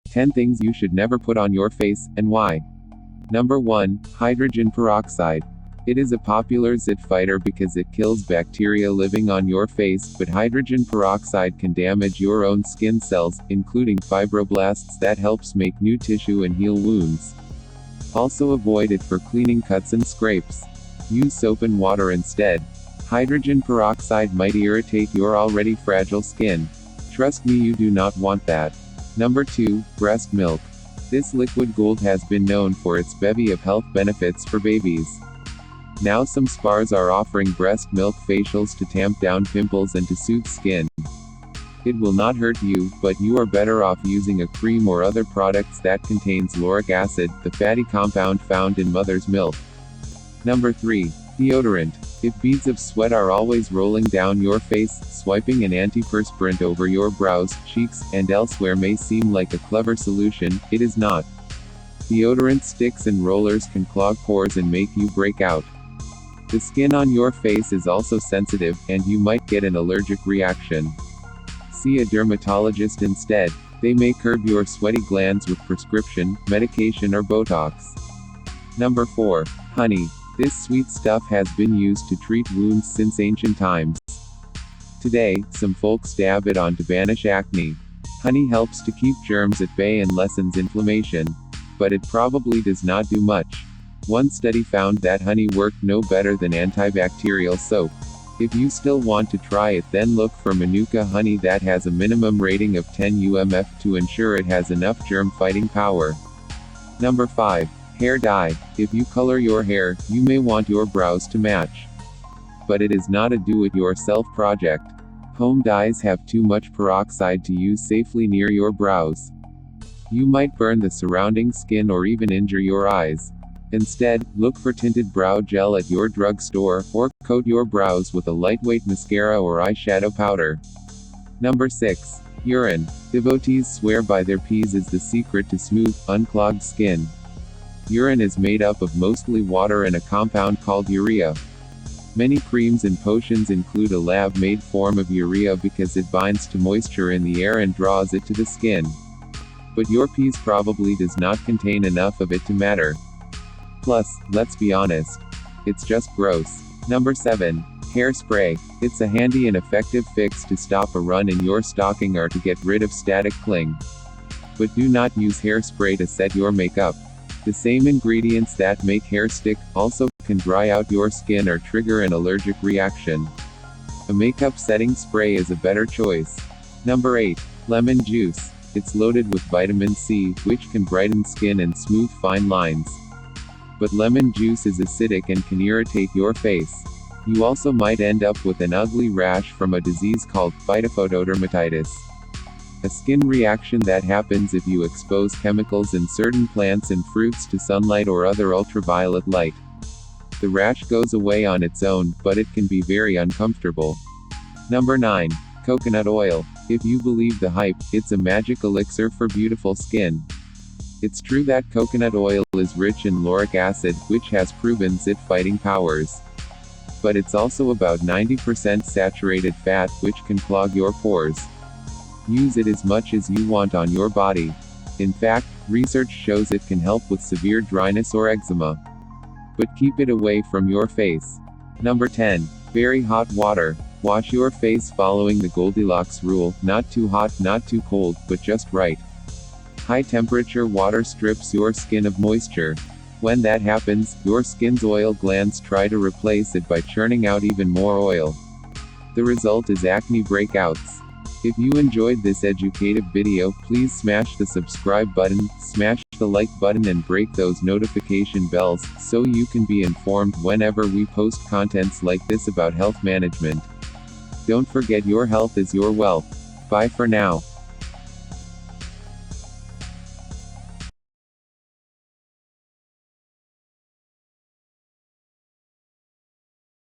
10 things you should never put on your face, and why. Number 1. Hydrogen peroxide. It is a popular zit fighter because it kills bacteria living on your face, but hydrogen peroxide can damage your own skin cells, including fibroblasts that helps make new tissue and heal wounds. Also avoid it for cleaning cuts and scrapes. Use soap and water instead. Hydrogen peroxide might irritate your already fragile skin. Trust me, you do not want that. Number 2. Breast milk. This liquid gold has been known for its bevy of health benefits for babies. Now some spas are offering breast milk facials to tamp down pimples and to soothe skin. It will not hurt you, but you are better off using a cream or other products that contains lauric acid, the fatty compound found in mother's milk. Number 3. Deodorant. If beads of sweat are always rolling down your face, swiping an antiperspirant over your brows, cheeks, and elsewhere may seem like a clever solution. It is not. Deodorant sticks and rollers can clog pores and make you break out. The skin on your face is also sensitive, and you might get an allergic reaction. See a dermatologist instead. They may curb your sweaty glands with prescription, medication or Botox. Number 4. Honey. This sweet stuff has been used to treat wounds since ancient times. Today, some folks dab it on to banish acne. Honey helps to keep germs at bay and lessens inflammation. But it probably does not do much. One study found that honey worked no better than antibacterial soap. If you still want to try it, then look for Manuka honey that has a minimum rating of 10 UMF to ensure it has enough germ-fighting power. Number 5. Hair dye. If you color your hair, you may want your brows to match. But it is not a do-it-yourself project. Home dyes have too much peroxide to use safely near your brows. You might burn the surrounding skin or even injure your eyes. Instead, look for tinted brow gel at your drugstore, or coat your brows with a lightweight mascara or eyeshadow powder. Number 6. Urine. Devotees swear by their peas is the secret to smooth, unclogged skin. Urine is made up of mostly water and a compound called urea. Many creams and potions include a lab-made form of urea because it binds to moisture in the air and draws it to the skin. But your peas probably does not contain enough of it to matter. Plus, let's be honest, it's just gross. Number 7. Hairspray. It's a handy and effective fix to stop a run in your stocking or to get rid of static cling. But do not use hairspray to set your makeup. The same ingredients that make hair stick also can dry out your skin or trigger an allergic reaction. A makeup setting spray is a better choice. Number 8. Lemon juice. It's loaded with vitamin C, which can brighten skin and smooth fine lines. But lemon juice is acidic and can irritate your face. You also might end up with an ugly rash from a disease called phytophotodermatitis. A skin reaction that happens if you expose chemicals in certain plants and fruits to sunlight or other ultraviolet light. The rash goes away on its own, but it can be very uncomfortable. Number 9. Coconut oil. If you believe the hype, it's a magic elixir for beautiful skin. It's true that coconut oil is rich in lauric acid, which has proven zit-fighting powers. But it's also about 90% saturated fat, which can clog your pores. Use it as much as you want on your body. In fact, research shows it can help with severe dryness or eczema. But keep it away from your face. Number 10. Very hot water. Wash your face following the Goldilocks rule, not too hot, not too cold, but just right. High temperature water strips your skin of moisture. When that happens, your skin's oil glands try to replace it by churning out even more oil. The result is acne breakouts. If you enjoyed this educative video, please smash the subscribe button, smash the like button and break those notification bells, so you can be informed whenever we post contents like this about health management. Don't forget, your health is your wealth. Bye for now.